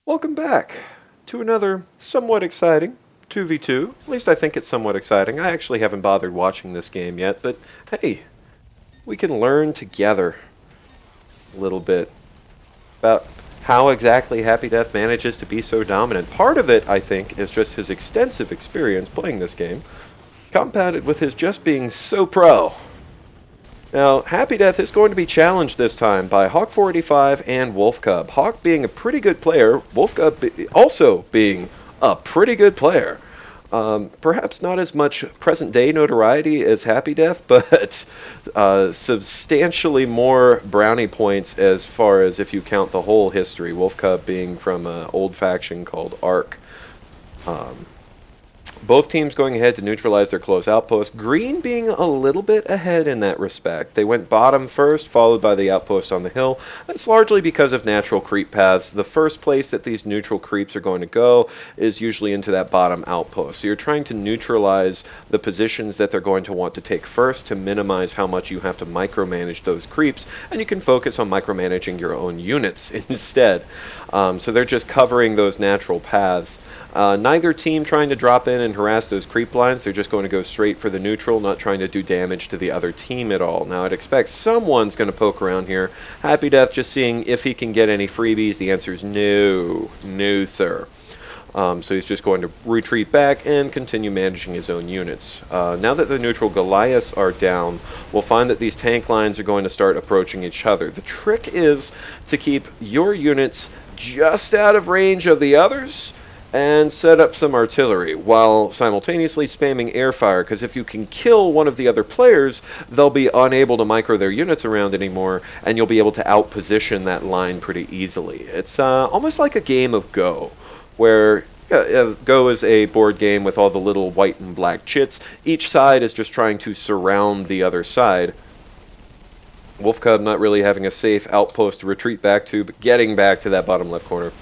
Welcome back to another somewhat exciting 2v2. At least I think it's somewhat exciting. I actually haven't bothered watching this game yet, but hey, we can learn together a little bit about how exactly HAPPYDEATH manages to be so dominant. Part of it, I think, is just his extensive experience playing this game, compounded with his just being so pro. Now, HAPPYDEATH is going to be challenged this time by HAWK485 and WOLFCUB. Hawk being a pretty good player, WOLFCUB also being a pretty good player. Perhaps not as much present-day notoriety as HAPPYDEATH, but substantially more brownie points as far as if you count the whole history. WOLFCUB being from an old faction called ARC. Both teams going ahead to neutralize their close outpost. Green being a little bit ahead in that respect. They went bottom first, followed by the outpost on the hill. That's largely because of natural creep paths. The first place that these neutral creeps are going to go is usually into that bottom outpost. So you're trying to neutralize the positions that they're going to want to take first to minimize how much you have to micromanage those creeps, and you can focus on micromanaging your own units instead. So they're just covering those natural paths. Neither team trying to drop in and harass those creep lines. They're just going to go straight for the neutral, not trying to do damage to the other team at all. Now, I'd expect someone's going to poke around here. HAPPYDEATH just seeing if he can get any freebies. The answer is no. No, sir. So he's just going to retreat back and continue managing his own units. Now that the neutral Goliaths are down, we'll find that these tank lines are going to start approaching each other. The trick is to keep your units just out of range of the others and set up some artillery while simultaneously spamming airfire, because if you can kill one of the other players, they'll be unable to micro their units around anymore, and you'll be able to outposition that line pretty easily. It's almost like a game of Go, where Go is a board game with all the little white and black chits. Each side is just trying to surround the other side. WOLFCUB not really having a safe outpost to retreat back to, but getting back to that bottom left corner.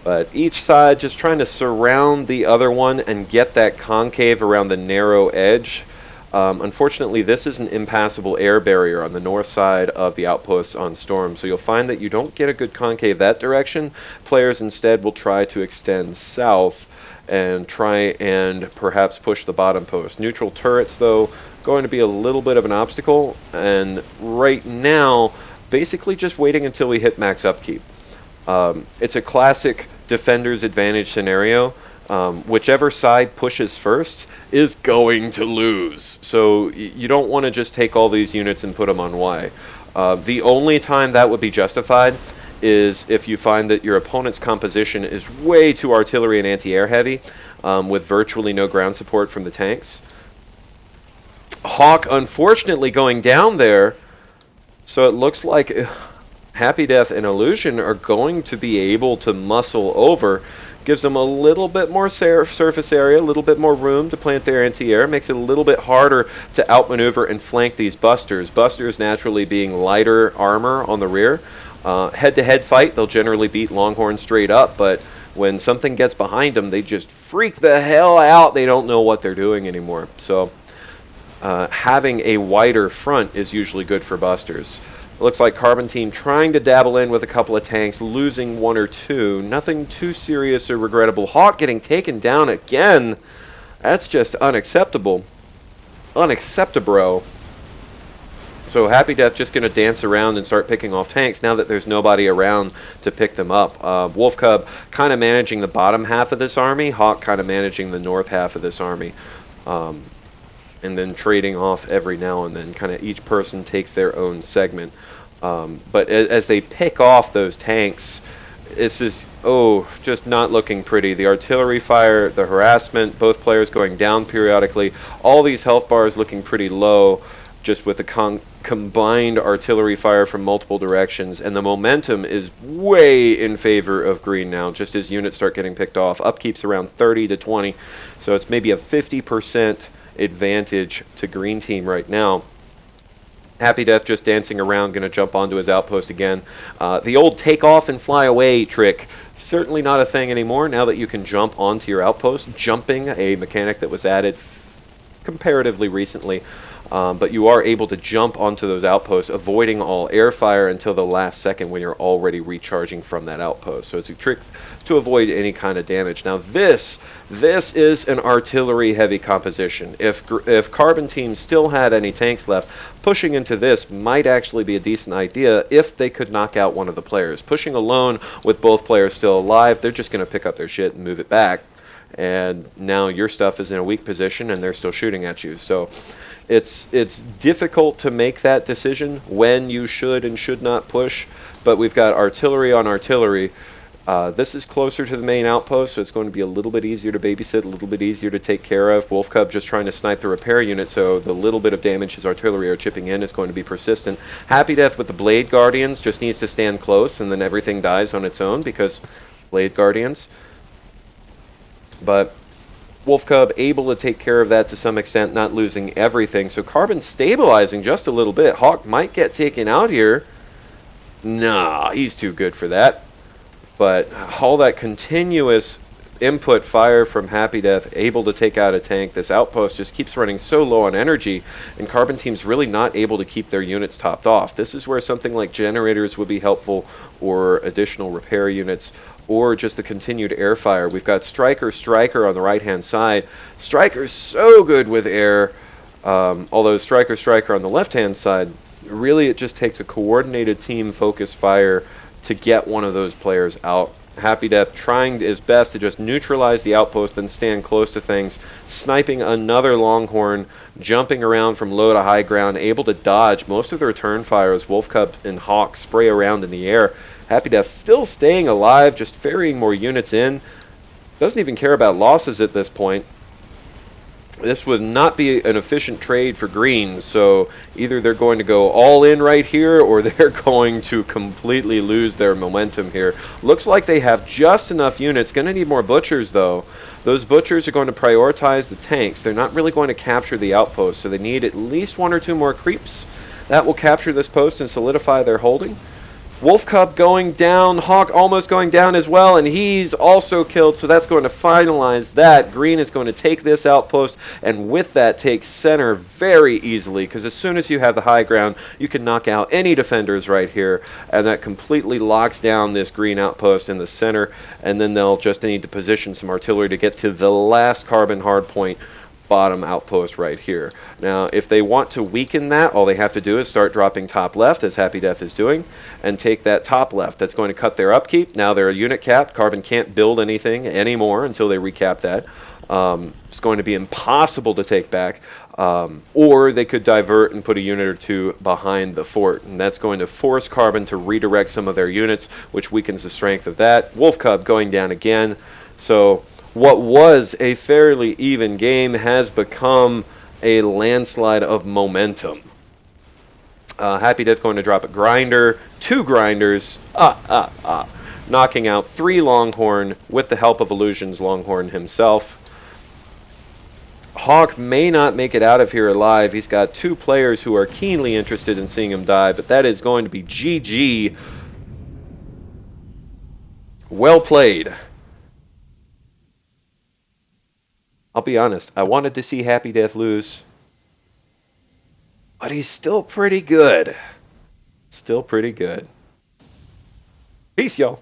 But each side just trying to surround the other one and get that concave around the narrow edge. Unfortunately, this is an impassable air barrier on the north side of the outposts on Storm, so you'll find that you don't get a good concave that direction. Players instead will try to extend south and try and perhaps push the bottom post. Neutral turrets, though, going to be a little bit of an obstacle, and right now, basically just waiting until we hit max upkeep. It's a classic defender's advantage scenario. Whichever side pushes first is going to lose. So you don't want to just take all these units and put them on Y. The only time that would be justified is if you find that your opponent's composition is way too artillery and anti-air heavy, with virtually no ground support from the tanks. Hawk, unfortunately, going down there, so it looks like HAPPYDEATH and LIIUSION are going to be able to muscle over. Gives them a little bit more surface area, a little bit more room to plant their anti-air. Makes it a little bit harder to outmaneuver and flank these busters. Busters naturally being lighter armor on the rear. Head-to-head fight, they'll generally beat Longhorn straight up, but when something gets behind them, they just freak the hell out. They don't know what they're doing anymore. So having a wider front is usually good for busters. It looks like Carbon Team trying to dabble in with a couple of tanks, losing one or two. Nothing too serious or regrettable. Hawk getting taken down again. That's just unacceptable. Unacceptable. So HAPPYDEATH just going to dance around and start picking off tanks now that there's nobody around to pick them up. WOLFCUB kind of managing the bottom half of this army. Hawk kind of managing the north half of this army. And then trading off every now and then. Kind of each person takes their own segment. But as they pick off those tanks, this is, just not looking pretty. The artillery fire, the harassment, both players going down periodically. All these health bars looking pretty low, just with the combined artillery fire from multiple directions. And the momentum is way in favor of green now, just as units start getting picked off. Upkeep's around 30 to 20, so it's maybe a 50% advantage to green team right now. HAPPYDEATH just dancing around, going to jump onto his outpost again. The old take off and fly away trick, certainly not a thing anymore now that you can jump onto your outpost. Jumping, a mechanic that was added comparatively recently. But you are able to jump onto those outposts, avoiding all air fire until the last second when you're already recharging from that outpost. So it's a trick to avoid any kind of damage. Now this is an artillery-heavy composition. If Carbon Team still had any tanks left, pushing into this might actually be a decent idea if they could knock out one of the players. Pushing alone with both players still alive, they're just going to pick up their shit and move it back. And now your stuff is in a weak position and they're still shooting at you. So it's difficult to make that decision when you should and should not push, but we've got artillery on artillery. This is closer to the main outpost, so it's going to be a little bit easier to babysit, a little bit easier to take care of. WOLFCUB just trying to snipe the repair unit, so the little bit of damage his artillery are chipping in is going to be persistent. Happy Death with the Blade Guardians just needs to stand close, and then everything dies on its own because Blade Guardians. But WOLFCUB able to take care of that to some extent, not losing everything. So Carbon stabilizing just a little bit. Hawk might get taken out here. Nah, he's too good for that. But all that continuous input fire from Happy Death, able to take out a tank. This outpost just keeps running so low on energy, and Carbon Team's really not able to keep their units topped off. This is where something like generators would be helpful, or additional repair units, or just the continued air fire. We've got Striker on the right-hand side. Striker's so good with air, although Striker on the left-hand side, really it just takes a coordinated team-focused fire to get one of those players out. Happy Death trying his best to just neutralize the outpost and stand close to things, sniping another Longhorn, jumping around from low to high ground, able to dodge most of the return fire as WOLFCUB and Hawk spray around in the air. Happy Death still staying alive, just ferrying more units in. Doesn't even care about losses at this point. This would not be an efficient trade for green, so either they're going to go all in right here or they're going to completely lose their momentum here. Looks like they have just enough units. Going to need more butchers though. Those butchers are going to prioritize the tanks. They're not really going to capture the outpost, so they need at least 1 or 2 more creeps. That will capture this post and solidify their holding. WOLFCUB going down, Hawk almost going down as well, and he's also killed, so that's going to finalize that. Green is going to take this outpost, and with that take center very easily, because as soon as you have the high ground, you can knock out any defenders right here, and that completely locks down this green outpost in the center, and then they'll just need to position some artillery to get to the last carbon hardpoint bottom outpost right here. Now, if they want to weaken that, all they have to do is start dropping top left, as Happy Death is doing, and take that top left. That's going to cut their upkeep. Now they're unit capped. Carbon can't build anything anymore until they recap that. It's going to be impossible to take back. Or they could divert and put a unit or 2 behind the fort, and that's going to force Carbon to redirect some of their units, which weakens the strength of that. WOLFCUB going down again. So what was a fairly even game has become a landslide of momentum. Happy Death going to drop a grinder, 2 grinders, knocking out 3 Longhorn with the help of Illusion's Longhorn himself. Hawk may not make it out of here alive. He's got 2 players who are keenly interested in seeing him die, but that is going to be GG. Well played. I'll be honest, I wanted to see Happy Death lose, but he's still pretty good. Still pretty good. Peace, y'all.